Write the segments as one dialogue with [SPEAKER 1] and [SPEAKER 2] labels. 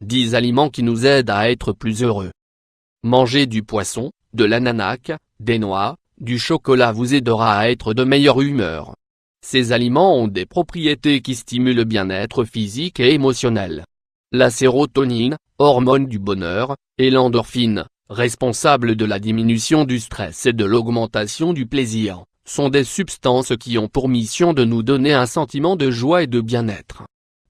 [SPEAKER 1] 10 aliments qui nous aident à être plus heureux. Manger du poisson, de l'ananas, des noix, du chocolat vous aidera à être de meilleure humeur. Ces aliments ont des propriétés qui stimulent le bien-être physique et émotionnel. La sérotonine, hormone du bonheur, et l'endorphine, responsable de la diminution du stress et de l'augmentation du plaisir, sont des substances qui ont pour mission de nous donner un sentiment de joie et de bien-être.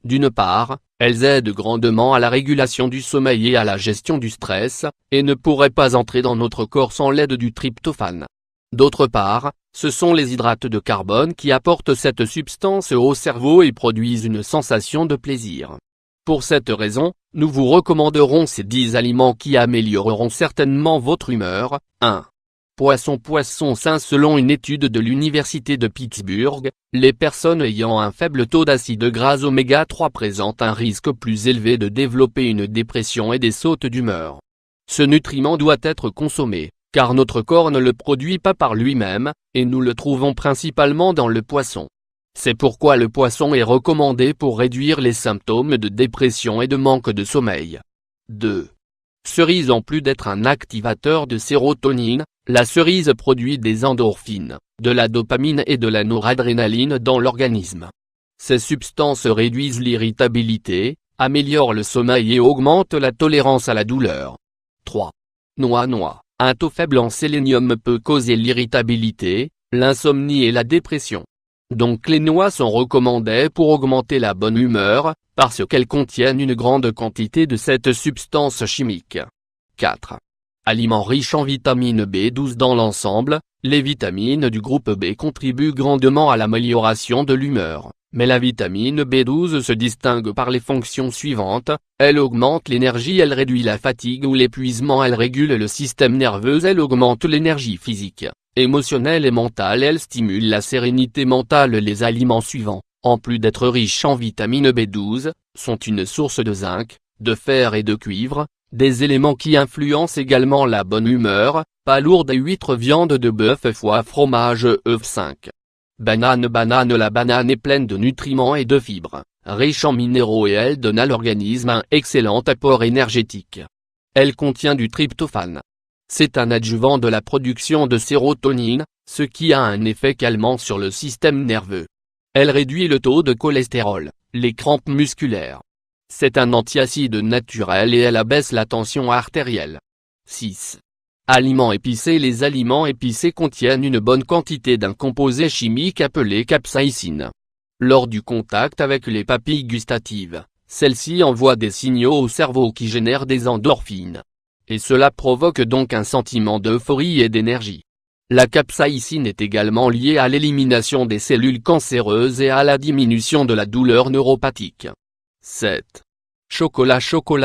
[SPEAKER 1] D'une part, elles aident grandement à la régulation du sommeil et à la gestion du stress, et ne pourraient pas entrer dans notre corps sans l'aide du tryptophane. D'autre part, ce sont les hydrates de carbone qui apportent cette substance au cerveau et produisent une sensation de plaisir. Pour cette raison, nous vous recommanderons ces 10 aliments qui amélioreront certainement votre humeur. 1. Poisson sain. Selon une étude de l'université de Pittsburgh, les personnes ayant un faible taux d'acides gras oméga 3 présentent un risque plus élevé de développer une dépression et des sautes d'humeur. Ce nutriment doit être consommé, car notre corps ne le produit pas par lui-même, et nous le trouvons principalement dans le poisson. C'est pourquoi le poisson est recommandé pour réduire les symptômes de dépression et de manque de sommeil. 2. Cerise. En plus d'être un activateur de sérotonine, la cerise produit des endorphines, de la dopamine et de la noradrénaline dans l'organisme. Ces substances réduisent l'irritabilité, améliorent le sommeil et augmentent la tolérance à la douleur. 3. Noix. Un taux faible en sélénium peut causer l'irritabilité, l'insomnie et la dépression. Donc les noix sont recommandées pour augmenter la bonne humeur, parce qu'elles contiennent une grande quantité de cette substance chimique. 4. Aliments riches en vitamine B12. Dans l'ensemble, les vitamines du groupe B contribuent grandement à l'amélioration de l'humeur, mais la vitamine B12 se distingue par les fonctions suivantes: elle augmente l'énergie, elle réduit la fatigue ou l'épuisement, elle régule le système nerveux, elle augmente l'énergie physique, émotionnelle et mentale, elle stimule la sérénité mentale. Les aliments suivants, en plus d'être riches en vitamine B12, sont une source de zinc, de fer et de cuivre, des éléments qui influencent également la bonne humeur: pas lourde, huîtres, viande de bœuf, foie, fromage, œufs. 5. Banane. La banane est pleine de nutriments et de fibres, riche en minéraux, et elle donne à l'organisme un excellent apport énergétique. Elle contient du tryptophane. C'est un adjuvant de la production de sérotonine, ce qui a un effet calmant sur le système nerveux. Elle réduit le taux de cholestérol, les crampes musculaires. C'est un antiacide naturel et elle abaisse la tension artérielle. 6. Aliments épicés. Les aliments épicés contiennent une bonne quantité d'un composé chimique appelé capsaïcine. Lors du contact avec les papilles gustatives, celles-ci envoient des signaux au cerveau qui génèrent des endorphines. Et cela provoque donc un sentiment d'euphorie et d'énergie. La capsaïcine est également liée à l'élimination des cellules cancéreuses et à la diminution de la douleur neuropathique. 7. Chocolat.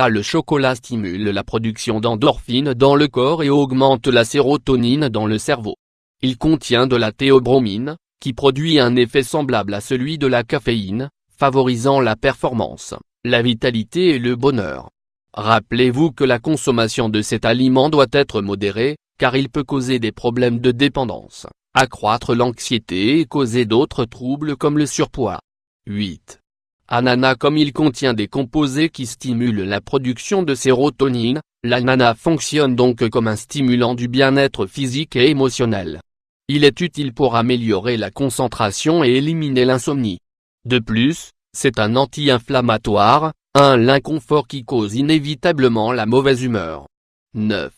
[SPEAKER 1] Le chocolat stimule la production d'endorphines dans le corps et augmente la sérotonine dans le cerveau. Il contient de la théobromine, qui produit un effet semblable à celui de la caféine, favorisant la performance, la vitalité et le bonheur. Rappelez-vous que la consommation de cet aliment doit être modérée, car il peut causer des problèmes de dépendance, accroître l'anxiété et causer d'autres troubles comme le surpoids. 8. Ananas. Comme il contient des composés qui stimulent la production de sérotonine, l'ananas fonctionne donc comme un stimulant du bien-être physique et émotionnel. Il est utile pour améliorer la concentration et éliminer l'insomnie. De plus, c'est un anti-inflammatoire, l'inconfort qui cause inévitablement la mauvaise humeur. 9.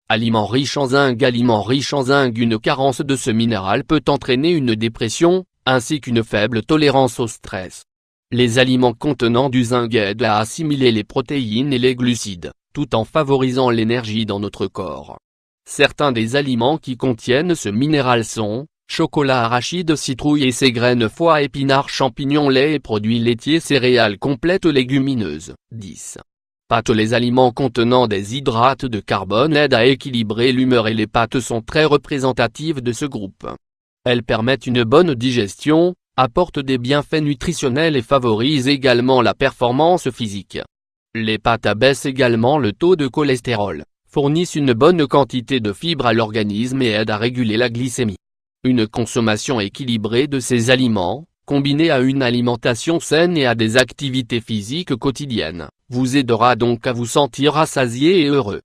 [SPEAKER 1] Aliments riches en zinc. Une carence de ce minéral peut entraîner une dépression, ainsi qu'une faible tolérance au stress. Les aliments contenant du zinc aident à assimiler les protéines et les glucides, tout en favorisant l'énergie dans notre corps. Certains des aliments qui contiennent ce minéral sont chocolat, arachide, citrouille et ses graines, foie, épinards, champignons, lait et produits laitiers, céréales complètes, légumineuses. 10. Pâtes. Les aliments contenant des hydrates de carbone aident à équilibrer l'humeur et les pâtes sont très représentatives de ce groupe. Elles permettent une bonne digestion, apportent des bienfaits nutritionnels et favorisent également la performance physique. Les pâtes abaissent également le taux de cholestérol, fournissent une bonne quantité de fibres à l'organisme et aident à réguler la glycémie. Une consommation équilibrée de ces aliments, combiné à une alimentation saine et à des activités physiques quotidiennes, vous aidera donc à vous sentir rassasié et heureux.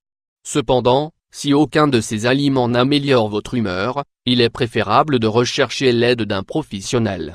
[SPEAKER 1] Cependant, si aucun de ces aliments n'améliore votre humeur, il est préférable de rechercher l'aide d'un professionnel.